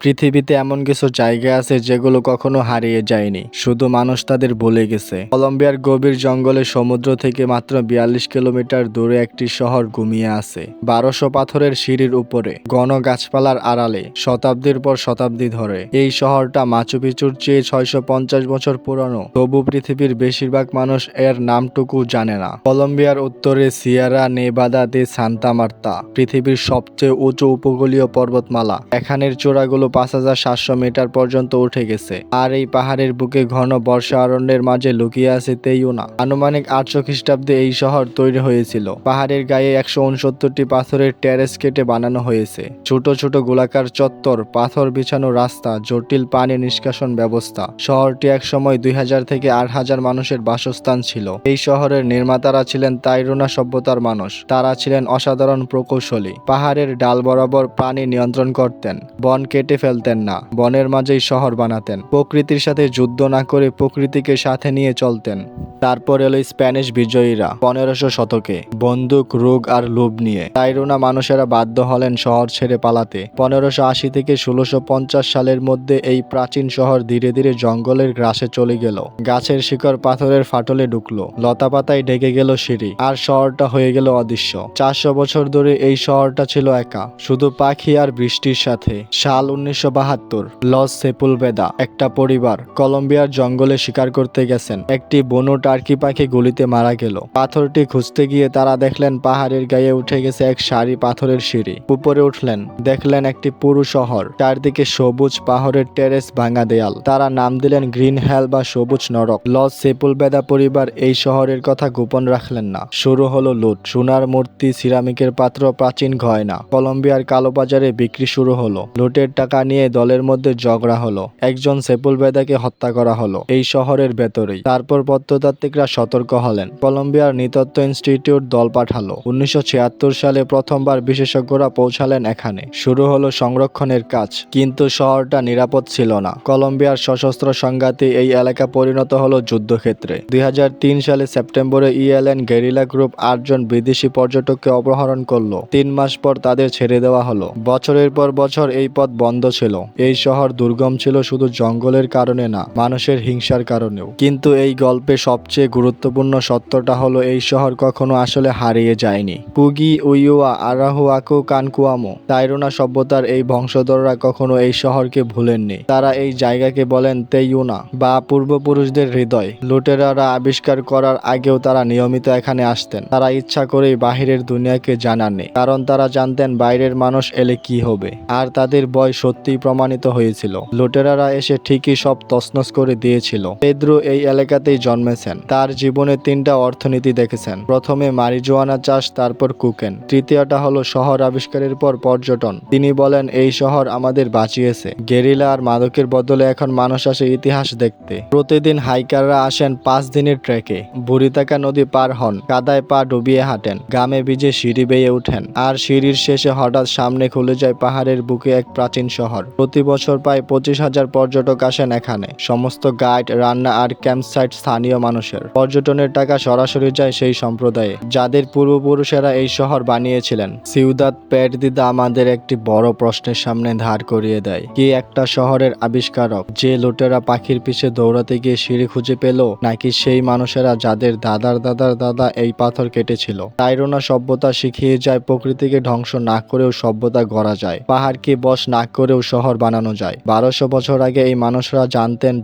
পৃথিবীতে এমন কিছু জায়গা আছে যেগুলো কখনো হারিয়ে যায়নি, শুধু মানুষ তাদের ভুলে গেছে। কলম্বিয়ার গভীর জঙ্গলে সমুদ্র থেকে মাত্র ৪২ কিলোমিটার দূরে একটি শহর ঘুমিয়ে আছে ১২০০ পাথরের সিঁড়ির উপরে, ঘন গাছপালার আড়ালে, শতাব্দীর পর শতাব্দী ধরে। এই শহরটা মাচু পিচুর চেয়ে ৬৫০ বছর পুরনো, তবু পৃথিবীর বেশিরভাগ মানুষ এর নামটুকু জানে না। কলম্বিয়ার উত্তরে সিয়েরা নেভাদা দে সান্তা মার্তা পৃথিবীর সবচেয়ে উঁচু উপকূলীয় পর্বতমালা। এখানের চূড়াগুলো ৫,৭০০ মিটার পর্যন্ত উঠে গেছে, আর এই পাহাড়ের বুকে ঘন বর্ষা অরণ্যের মাঝে লুকিয়ে আছে তেইউনা। আনুমানিক ৮০০ খ্রিস্টাব্দে এই শহর তৈরি হয়েছিল। পাহাড়ের গায়ে ১৬৯টি পাথরের টেরেস কেটে বানানো হয়েছে। ছোট ছোট গোলাকার চত্বর, পাথর বিছানো রাস্তা, জটিল পানি নিষ্কাশন ব্যবস্থা। শহরটি একসময় ২,০০০ থেকে ৮,০০০ মানুষের বাসস্থান ছিল। এই শহরের নির্মাতারা ছিলেন তাইরুনা সভ্যতার মানুষ। তারা ছিলেন অসাধারণ প্রকৌশলী। পাহাড়ের ডাল বরাবর পানি নিয়ন্ত্রণ করতেন, বন কেটে ফেলতেন না, বনের মাঝেই শহর বানাতেন। প্রকৃতির সাথে যুদ্ধ না করে প্রকৃতিকে সাথে নিয়ে চলতেন। তারপর এলো স্প্যানিশ বিজয়ীরা ১৫০০ শতকে, বন্দুক, রোগ আর লোভ নিয়ে। তাইরুনা মানুষেরা বাধ্য হলেন শহর ছেড়ে পালাতে। ১৫৮০ থেকে ১৬৫০ সালের মধ্যে এই প্রাচীন শহর ধীরে ধীরে জঙ্গলের গ্রাসে চলে গেল। গাছের শিকড় পাথরের ফাটলে ঢুকলো, লতাপাতায় ঢেকে গেল সিঁড়ি, আর শহরটা হয়ে গেল অদৃশ্য। ৪০০ বছর ধরে এই শহরটা ছিল একা, শুধু পাখি আর বৃষ্টির সাথে। সাল ১৯৭২, লস সেপুলভেদা। একটা পরিবার কলম্বিয়ার জঙ্গলে শিকার করতে গেছেন। একটি বনো টার্কি পাখি গুলিতে মারা গেল। পাথরটি খুঁজতে গিয়ে তারা দেখলেন পাহাড়ের গায়ে উঠে গেছে এক সারি পাথরের সিঁড়ি। উপরে উঠলেন, দেখলেন একটি পুরো শহর, চারদিকে সবুজ পাহাড়ের টেরেস, ভাঙা দেয়াল। তারা নাম দিলেন গ্রিন হেল বা সবুজ নরক। লস সেপুলভেদা পরিবার এই শহরের কথা গোপন রাখলেন না। শুরু হলো লুট। সোনার মূর্তি, সিরামিকের পাত্র, প্রাচীন গয়না কলম্বিয়ার কালোবাজারে বিক্রি শুরু হলো। লুটের টাকা নিয়ে দলের মধ্যে ঝগড়া হলো। একজন সেপুলভেদাকে হত্যা করা হলো এই শহরের ভেতরেই। তারপর প্রত্নতাত্ত্বিকরা সতর্ক হলেন। কলম্বিয়ার নৃতত্ত্ব ইনস্টিটিউট দল পাঠালো। ১৯৭৬ সালে প্রথমবার বিশেষজ্ঞরা পৌঁছালেন এখানে। শুরু হলো সংরক্ষণের কাজ, কিন্তু শহরটা নিরাপদ ছিল না। কলম্বিয়ার সশস্ত্র সংঘাতে এই এলাকা পরিণত হলো যুদ্ধক্ষেত্রে। ২০০৩ সালে সেপ্টেম্বরে ইএলএন গেরিলা গ্রুপ ৮ জন বিদেশি পর্যটককে অপহরণ করলো। ৩ মাস পর তাদের ছেড়ে দেওয়া হলো। বছরের পর বছর এই পথ বন্ধ ছিল। এই শহর দুর্গম ছিল শুধু জঙ্গলের কারণে না, মানুষের হিংসার কারণেও। কিন্তু এই গল্পে সবচেয়ে গুরুত্বপূর্ণ সত্যটা হলো এই শহর কখনো আসলে হারিয়ে যায়নি। পুগি, উইওয়া, আরাহুয়াকো, কানকুয়ামো, তাইরুনা সভ্যতার এই বংশধররা কখনো এই শহরকে ভুলেননি। তারা এই জায়গাকে বলেন তেইউনা বা পূর্বপুরুষদের হৃদয়। লুটেরারা আবিষ্কার করার আগেও তারা নিয়মিত এখানে আসতেন। তারা ইচ্ছা করেই বাহিরের দুনিয়াকে জানাননি, কারণ তারা জানতেন বাইরের মানুষ এলে কি হবে। আর তাদের ভয় সত্যিই প্রমাণিত হয়েছিল। লুটেরারা এসে ঠিকই সব তছনছ করে দিয়েছিল। পেদ্রো এই এলাকাতেই জন্মেছেন। তার জীবনে ৩টা অর্থনীতি দেখেছেন। প্রথমে মারিজুয়ানা চাষ, তারপর কুকেন। তৃতীয়টা হলো শহর আবিষ্কারের পর পর্যটন। তিনি বলেন এই শহর আমাদের বাঁচিয়েছে। গেরিলা আর মাদকের বদলে এখন মানুষ আসে ইতিহাস দেখতে। প্রতিদিন হাইকাররা আসেন ৫ দিনের ট্রেকে, বুড়িতাকা নদী পার হন, কাদায় পা ডুবিয়ে হাঁটেন, গামে ভিজে সিঁড়ি বেয়ে উঠেন, আর সিঁড়ির শেষে হঠাৎ সামনে খুলে যায় পাহাড়ের বুকে এক প্রাচীন শহর। প্রতি বছর প্রায় ২৫,০০০ পর্যটক আসেন এখানে। সমস্ত গাইড, রান্না আর ক্যাম্পসাইট স্থানীয় মানুষের। পর্যটনের টাকা সরাসরি যায় সেই সম্প্রদায়ে যাদের পূর্বপুরুষেরা এই শহর বানিয়েছিলেন। সিউদাদ পেরদিদা আমাদের একটি বড় প্রশ্নের সামনে ধার করিয়ে দেয়। কি একটা শহরের আবিষ্কারক, যে লুটেরা পাখির পিছে দৌড়াতে গিয়ে সিঁড়ি খুঁজে পেল, নাকি সেই মানুষেরা যাদের দাদার দাদার দাদা এই পাথর কেটেছিল? তাইরুনা সভ্যতা শিখিয়ে যায় প্রকৃতিকে ধ্বংস না করেও সভ্যতা গড়া যায়, পাহাড়কে বশ না করেও শহর বানানো যায়। ১২০০ বছর আগে এই মানুষরা জানতেন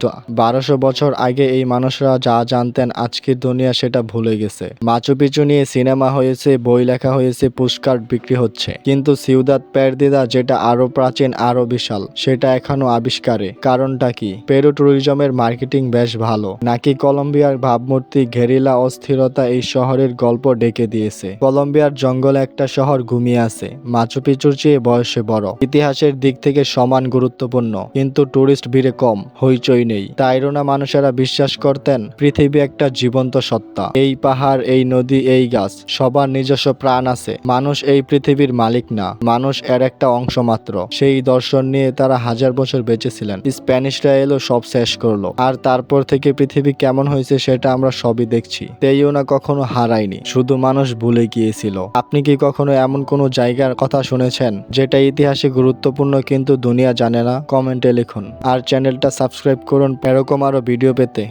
১২০০ বছর আগে এই মানুষরা যা জানতেন আজকের দুনিয়া সেটা ভুলে গেছে। মাচু পিচু নিয়ে সিনেমা হয়েছে, বই লেখা হয়েছে, পুস্টকার্ড বিক্রি হচ্ছে, কিন্তু সিউদাদ পেরদিদা যেটা আরো প্রাচীন, আরো বিশাল, সেটা এখনো আবিষ্কারে। কারণটা কি? পেরু ট্যুরিজমের মার্কেটিং বেশ ভালো, নাকি কলম্বিয়ার ভাবমূর্তি, ঘেরিলা অস্থিরতা এই শহরের গল্প ডেকে দিয়েছে? কলম্বিয়ার জঙ্গলে একটা শহর ঘুমিয়ে আছে, মাচু পিচুর চেয়ে বয়সে বড়, ইতিহাসের দিক থেকে সমান গুরুত্বপূর্ণ, কিন্তু টুরিস্ট ভিড়ে কম, হইচই নেই। তাইরুনা মানুষেরা বিশ্বাস করতেন পৃথিবী একটা জীবন্ত সত্তা। এই পাহাড়, এই নদী, এই গাছ, সবার নিজস্ব প্রাণ আছে। মানুষ এই পৃথিবীর মালিক না, মানুষ এর একটা অংশ মাত্র। সেই দর্শন নিয়ে তারা ১০০০ বছর বেঁচেছিলেন। স্প্যানিশরা এলো, সব শেষ করলো, আর তারপর থেকে পৃথিবী কেমন হয়েছে সেটা আমরা সবই দেখছি। তেইউনা কখনো হারায়নি, শুধু মানুষ ভুলে গিয়েছিল। আপনি কি কখনো এমন কোনো জায়গার কথা শুনেছেন যেটা ইতিহাসে গুরুত্বপূর্ণ কিন্তু কিন্তু দুনিয়া জানে না? কমেন্টে লিখুন আর চ্যানেলটা সাবস্ক্রাইব করুন এরকম আরো ভিডিও পেতে।